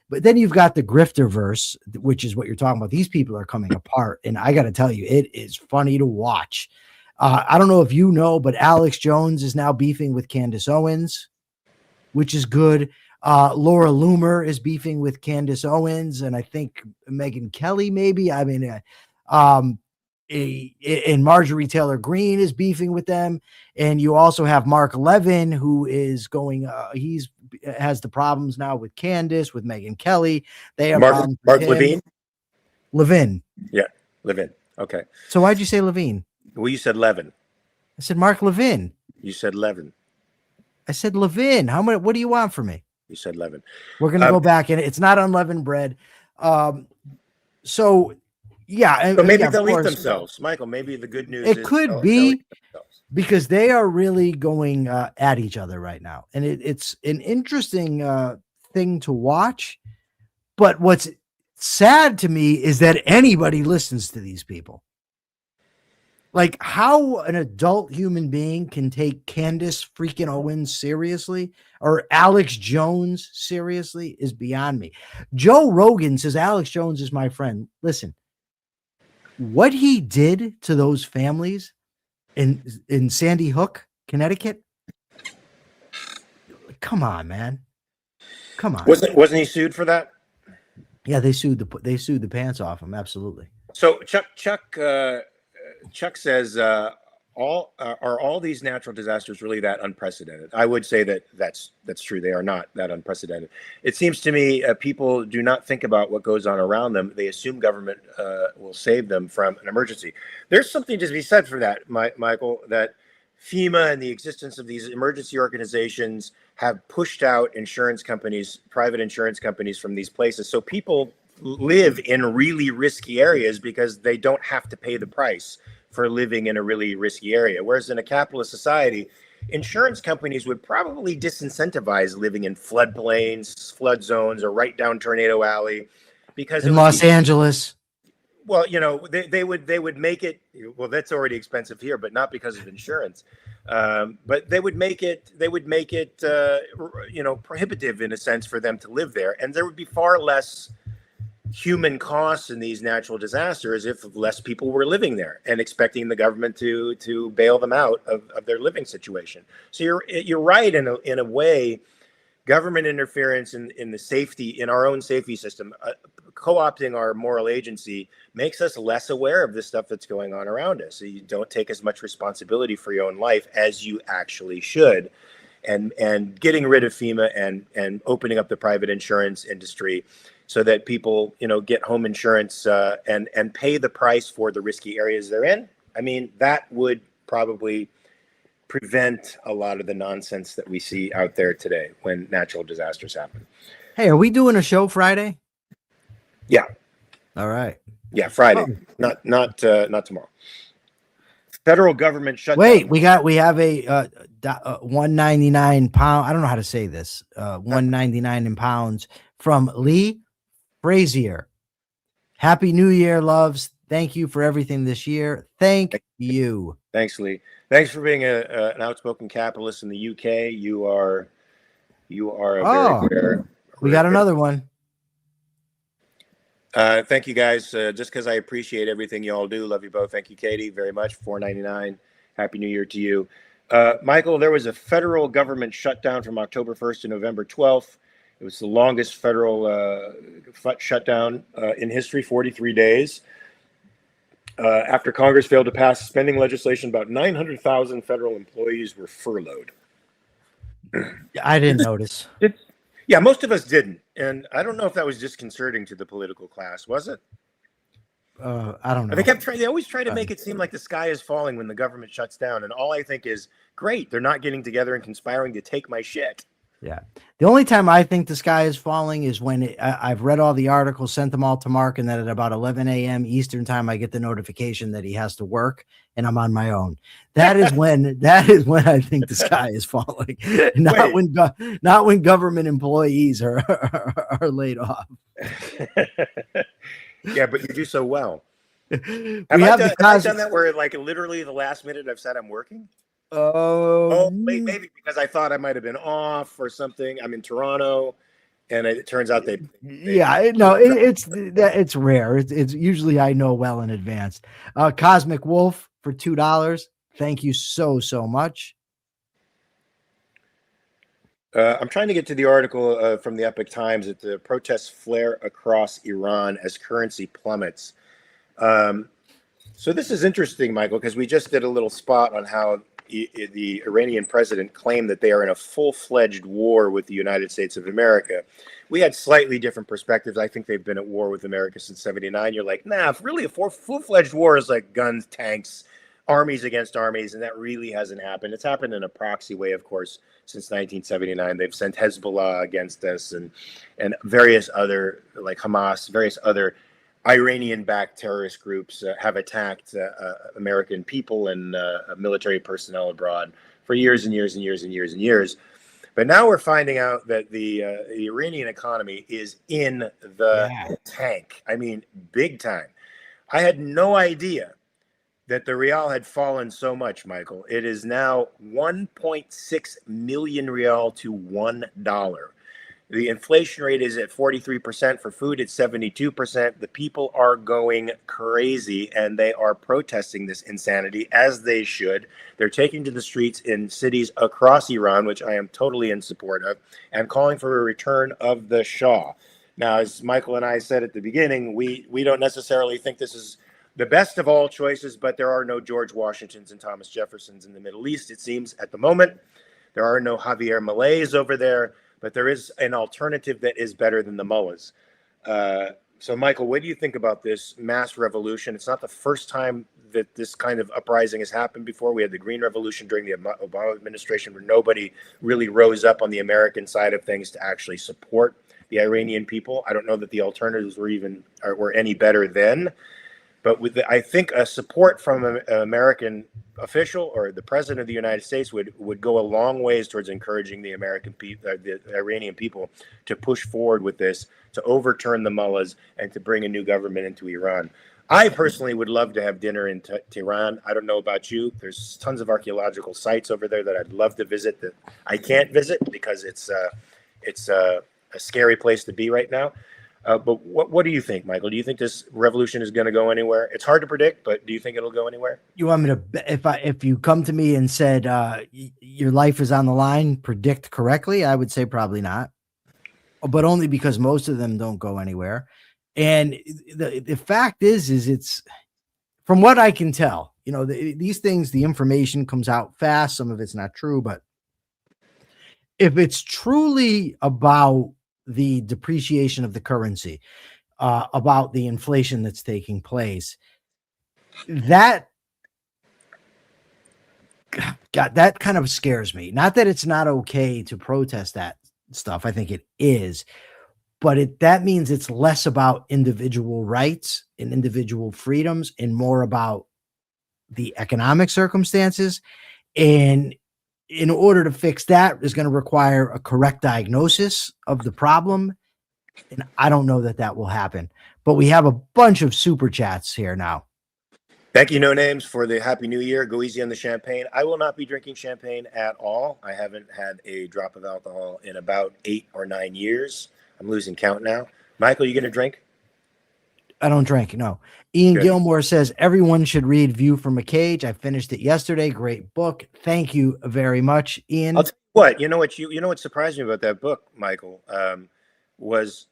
But then you've got the grifter verse, which is what you're talking about. These people are coming apart, and I got to tell you, it is funny to watch. I don't know if you know, but Alex Jones is now beefing with Candace Owens, which is good. Laura Loomer is beefing with Candace Owens, and I think Megyn Kelly, maybe. I mean, and Marjorie Taylor Greene is beefing with them. And you also have Mark Levin, who is going, has the problems now with Candace, with Megyn Kelly. They have Mark Levine? Levin. Yeah, Levin. Okay. So why'd you say Levine? Well, you said Levin. I said Mark Levin. You said Levin. I said Levin. What do you want from me? You said Levin. We're going to go back in. It's not unleavened bread. So yeah. So maybe they'll eat themselves, Michael. Maybe the good news it could be because they are really going at each other right now. And it's an interesting thing to watch. But what's sad to me is that anybody listens to these people. Like how an adult human being can take Candace freaking Owens seriously or Alex Jones seriously is beyond me. Joe Rogan says Alex Jones is my friend. Listen, what he did to those families in Sandy Hook, Connecticut. Come on, man. Come on. Wasn't he sued for that? Yeah, they sued the pants off him. Absolutely. So Chuck says, are all these natural disasters really that unprecedented? I would say that's true. They are not that unprecedented. It seems to me people do not think about what goes on around them. They assume government will save them from an emergency. There's something to be said for that, Michael, that FEMA and the existence of these emergency organizations have pushed out insurance companies, private insurance companies from these places. So people live in really risky areas because they don't have to pay the price for living in a really risky area. Whereas in a capitalist society, insurance companies would probably disincentivize living in floodplains, flood zones, or right down Tornado Alley, because in Los Angeles. Well, they would make it. Well, that's already expensive here, but not because of insurance. But they would make it prohibitive in a sense for them to live there, and there would be far less human costs in these natural disasters if less people were living there and expecting the government to bail them out of their living situation. So you're right in a way. Government interference in the safety, in our own safety system, co-opting our moral agency makes us less aware of the stuff that's going on around us. So you don't take as much responsibility for your own life as you actually should. And getting rid of FEMA and opening up the private insurance industry so that people, get home insurance and pay the price for the risky areas they're in. I mean, that would probably prevent a lot of the nonsense that we see out there today when natural disasters happen. Hey, are we doing a show Friday? Yeah. All right. Yeah, Friday. Not tomorrow. Federal government shutdown. Wait, we have a 199 pound. I don't know how to say this. 199 in pounds from Lee Frazier. Happy New Year, loves. Thank you for everything this year. Thank you. Thanks, Lee. Thanks for being an outspoken capitalist in the UK. You are a very rare. We got another one. Thank you guys. Just because I appreciate everything you all do. Love you both. Thank you, Katie, very much. $4.99. Happy New Year to you. Michael, there was a federal government shutdown from October 1st to November 12th. It was the longest federal shutdown in history, 43 days. After Congress failed to pass spending legislation, about 900,000 federal employees were furloughed. I didn't notice. Yeah, most of us didn't. And I don't know if that was disconcerting to the political class, was it? I don't know. They always try to make it seem like the sky is falling when the government shuts down. And all I think is, great, they're not getting together and conspiring to take my shit. Yeah. The only time I think the sky is falling is when I've read all the articles, sent them all to Mark, and then at about 11 a.m. Eastern time, I get the notification that he has to work and I'm on my own. That is when I think the sky is falling. Not when government employees are laid off. Yeah, but you do so well. Have I done that where like literally the last minute I've said I'm working? Maybe because I thought I might have been off or something. I'm in Toronto, and it turns out it's rare. It's usually I know well in advance. Cosmic Wolf for $2. Thank you so much. I'm trying to get to the article from the Epoch Times that the protests flare across Iran as currency plummets. So this is interesting, Michael, because we just did a little spot on how the Iranian president claimed that they are in a full-fledged war with the United States of America. We had slightly different perspectives. I think they've been at war with America since '79. You're like, nah, really a full-fledged war is like guns, tanks, armies against armies, and that really hasn't happened. It's happened in a proxy way, of course, since 1979. They've sent Hezbollah against us and various other, like Hamas, various other Iranian-backed terrorist groups have attacked American people and military personnel abroad for years and years and years and years and years. But now we're finding out that the Iranian economy is in the tank. I mean, big time. I had no idea that the rial had fallen so much, Michael. It is now 1.6 million rial to $1. The inflation rate is at 43%. For food, it's 72%. The people are going crazy, and they are protesting this insanity, as they should. They're taking to the streets in cities across Iran, which I am totally in support of, and calling for a return of the Shah. Now, as Michael and I said at the beginning, we don't necessarily think this is the best of all choices, but there are no George Washingtons and Thomas Jeffersons in the Middle East, it seems, at the moment. There are no Javier Mileis over there. But there is an alternative that is better than the Mullahs. So, Michael, what do you think about this mass revolution? It's not the first time that this kind of uprising has happened before. We had the Green Revolution during the Obama administration where nobody really rose up on the American side of things to actually support the Iranian people. I don't know that the alternatives were any better then. But I think a support from an American official or the president of the United States would go a long ways towards encouraging the the Iranian people to push forward with this, to overturn the mullahs, and to bring a new government into Iran. I personally would love to have dinner in Tehran. I don't know about you. There's tons of archaeological sites over there that I'd love to visit that I can't visit because it's a scary place to be right now. But what do you think, Michael? Do you think this revolution is going to go anywhere? It's hard to predict, but do you think it'll go anywhere? You want me to, if you come to me and said your life is on the line, predict correctly, I would say probably not. But only because most of them don't go anywhere. And the fact is it's, from what I can tell, these things, the information comes out fast. Some of it's not true, but if it's truly about the depreciation of the currency, about the inflation that's taking place, that kind of scares me. Not that it's not okay to protest that stuff. I think it is, but that means it's less about individual rights and individual freedoms and more about the economic circumstances. And in order to fix that is going to require a correct diagnosis of the problem. And I don't know that will happen, but we have a bunch of super chats here now. Thank you, No Names, for the Happy New Year. Go easy on the champagne. I will not be drinking champagne at all. I haven't had a drop of alcohol in about 8 or 9 years. I'm losing count now. Michael, you going to drink? I don't drink. No. Ian Good. Gilmore says everyone should read View from a Cage. I finished it yesterday. Great book. Thank you very much, Ian. I'll tell you what. You know what surprised me about that book, Michael, was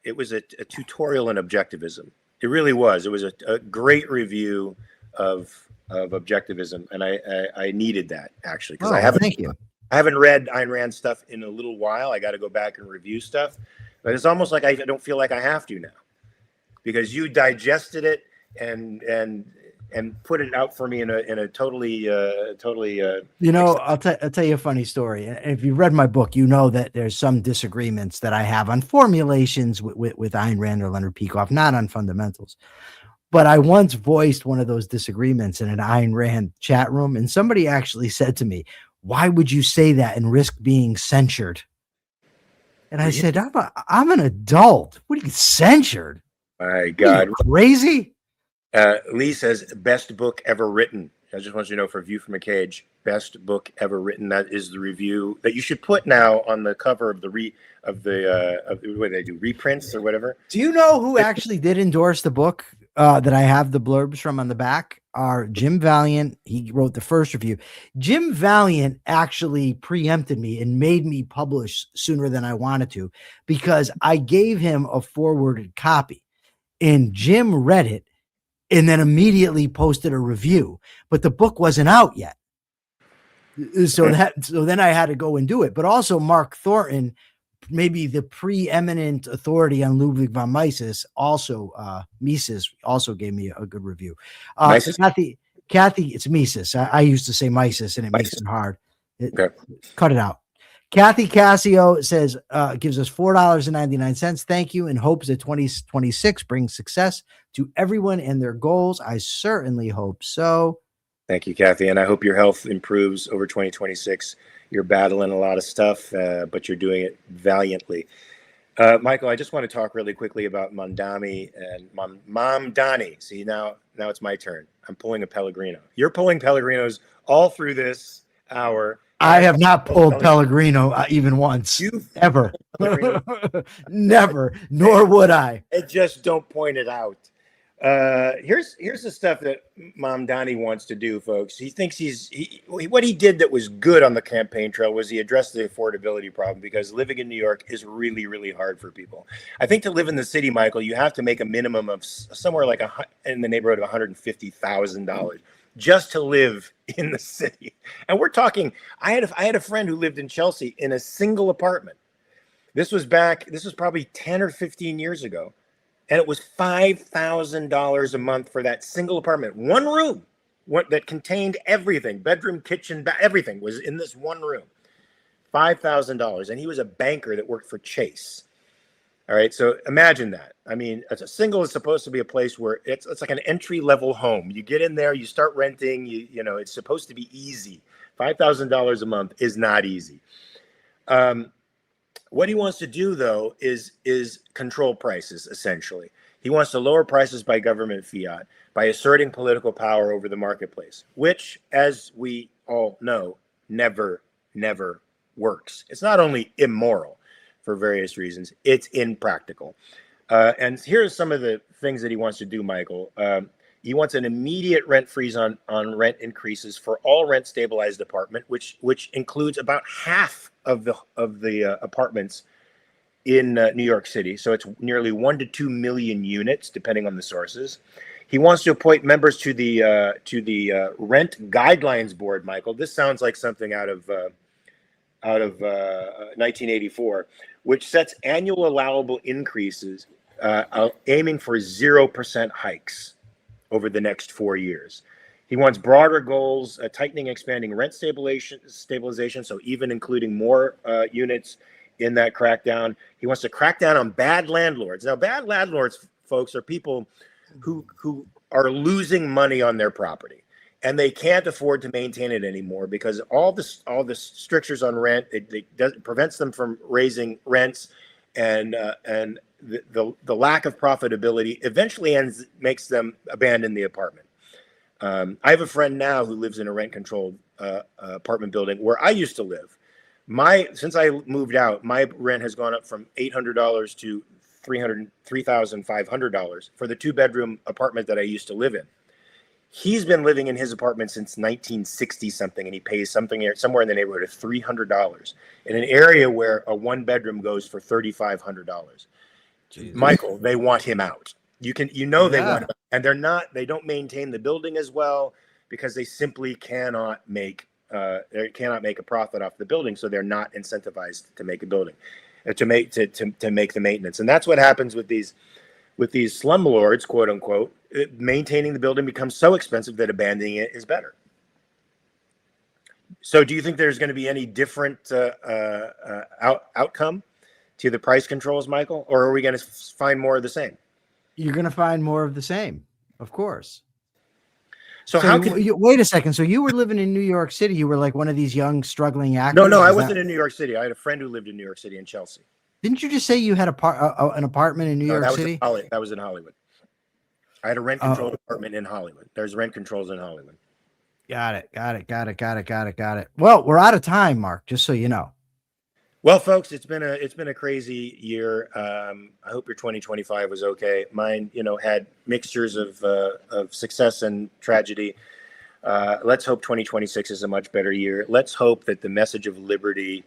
it was a tutorial in objectivism. It really was. It was a great review of objectivism, and I needed that actually because Thank you. I haven't read Ayn Rand stuff in a little while. I got to go back and review stuff, but it's almost like I don't feel like I have to now because you digested it and put it out for me in a totally. You know, I'll tell you a funny story. And if you read my book, you know that there's some disagreements that I have on formulations with Ayn Rand or Leonard Peikoff, not on fundamentals. But I once voiced one of those disagreements in an Ayn Rand chat room, and somebody actually said to me, "Why would you say that and risk being censured?" And I said, "I'm an adult. What are you censured? My God, crazy." Lee says best book ever written. I just want you to know for View from a Cage, best book ever written. That is the review that you should put now on the cover of what do they do, reprints or whatever. Do you know who actually did endorse the book that I have the blurbs from on the back? Are Jim Valiant. He wrote the first review. Jim Valiant actually preempted me and made me publish sooner than I wanted to because I gave him a forwarded copy, and Jim read it and then immediately posted a review, but the book wasn't out yet. So then I had to go and do it. But also Mark Thornton, maybe the preeminent authority on Ludwig von Mises, Mises also gave me a good review. Kathy, it's Mises. I used to say Mises and it makes it hard. Cut it out. Kathy Cassio says, gives us $4.99. Thank you, and hopes that 2026 brings success to everyone and their goals. I certainly hope so. Thank you, Kathy. And I hope your health improves over 2026. You're battling a lot of stuff, but you're doing it valiantly. Michael, I just want to talk really quickly about Mamdani and Mamdani. See, now it's my turn. I'm pulling a Pellegrino. You're pulling Pellegrinos all through this hour. I have not pulled Pellegrino even once. Ever. Never, nor would I. Just don't point it out. Here's the stuff that Mamdani wants to do, folks. He thinks what he did that was good on the campaign trail was he addressed the affordability problem because living in New York is really, really hard for people. I think to live in the city, Michael, you have to make a minimum of somewhere like in the neighborhood of $150,000 just to live in the city. And we're talking, I had a friend who lived in Chelsea in a single apartment. This was probably 10 or 15 years ago. And it was $5,000 a month for that single apartment. One room that contained everything, bedroom, kitchen, everything was in this one room. $5,000. And he was a banker that worked for Chase. All right. So imagine that. I mean, a single is supposed to be a place where it's like an entry level home. You get in there, you start renting, you know, it's supposed to be easy. $5,000 a month is not easy. What he wants to do, though, is control prices, essentially. He wants to lower prices by government fiat, by asserting political power over the marketplace, which, as we all know, never works. It's not only immoral for various reasons, it's impractical. And here's some of the things that he wants to do, Michael. He wants an immediate rent freeze on rent increases for all rent stabilized apartment, which includes about half of the apartments in New York City. So it's nearly 1 to 2 million units, depending on the sources. He wants to appoint members to the Rent Guidelines Board, Michael. This sounds like something out of 1984, which sets annual allowable increases, aiming for 0% hikes over the next 4 years. He wants broader goals, tightening, expanding rent stabilization, so even including more units in that crackdown. He wants to crack down on bad landlords. Now, bad landlords, folks, are people who are losing money on their property, and they can't afford to maintain it anymore because all the strictures on rent it prevents them from raising rents, and the lack of profitability eventually makes them abandon the apartment. I have a friend now who lives in a rent-controlled apartment building where I used to live. Since I moved out, my rent has gone up from $800 to $3,500 for the 2-bedroom apartment that I used to live in. He's been living in his apartment since 1960 something, and he pays somewhere in the neighborhood of $300 in an area where a 1-bedroom goes for $3,500. Michael, they want him out. They want him out, and they don't maintain the building as well because they simply cannot make a profit off the building, so they're not incentivized to make a building, to make the maintenance. And that's what happens with these slumlords, quote unquote. Maintaining the building becomes so expensive that abandoning it is better. So do you think there's going to be any different outcome to the price controls, Michael, or are we going to find more of the same? You're going to find more of the same, of course. So how can you wait a second? So you were living in New York City. You were like one of these young struggling actors. No, I wasn't in New York City. I had a friend who lived in New York City in Chelsea. Didn't you just say you had an apartment in New York City? That was in Hollywood. I had a rent-controlled apartment in Hollywood. There's rent controls in Hollywood. Got it. Well, we're out of time, Mark, just so you know. Well, folks, it's been a crazy year. I hope your 2025 was okay. Mine, had mixtures of success and tragedy. Let's hope 2026 is a much better year. Let's hope that the message of liberty,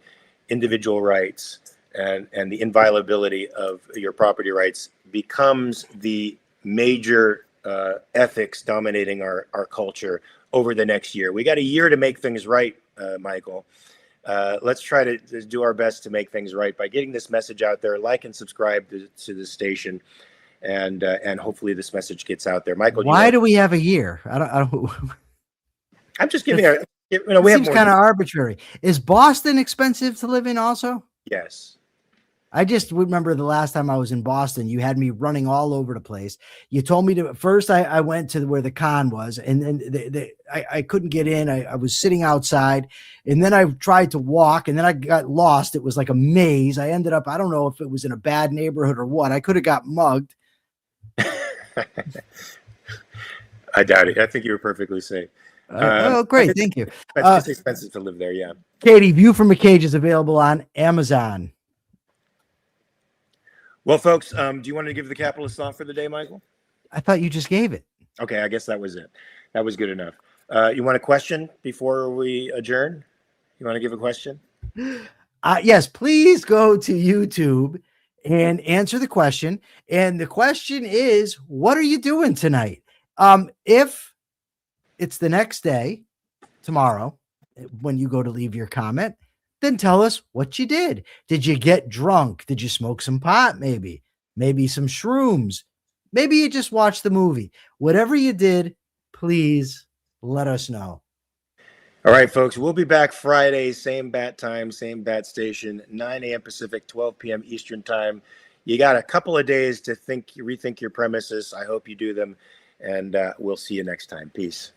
individual rights, and the inviolability of your property rights becomes the major ethics dominating our culture over the next year. We got a year to make things right, Michael. Let's try to do our best to make things right by getting this message out there. Like and subscribe to the station, and hopefully this message gets out there. Michael, why do we have a year? I don't. I'm just giving it seems kind of arbitrary. Is Boston expensive to live in also? Yes. I just remember the last time I was in Boston, you had me running all over the place. You told me to first. I went to where the con was, and then I couldn't get in. I was sitting outside, and then I tried to walk, and then I got lost. It was like a maze. I ended up, I don't know if it was in a bad neighborhood or what. I could have got mugged. I doubt it. I think you were perfectly safe. Oh, great. Thank you. It's expensive to live there. Yeah. Katie, View from a Cage is available on Amazon. Well, folks, do you want to give the capitalist thought for the day, Michael? I thought you just gave it. Okay, I guess that was it. That was good enough. You want a question before we adjourn? You want to give a question? Yes, please go to YouTube and answer the question. And the question is, what are you doing tonight? If it's the next day, tomorrow, when you go to leave your comment, then tell us what you did. Did you get drunk? Did you smoke some pot? Maybe some shrooms. Maybe you just watched the movie. Whatever you did, please let us know. All right, folks, we'll be back Friday, same bat time, same bat station, 9 a.m. Pacific, 12 p.m. Eastern time. You got a couple of days to rethink your premises. I hope you do them, and we'll see you next time. Peace.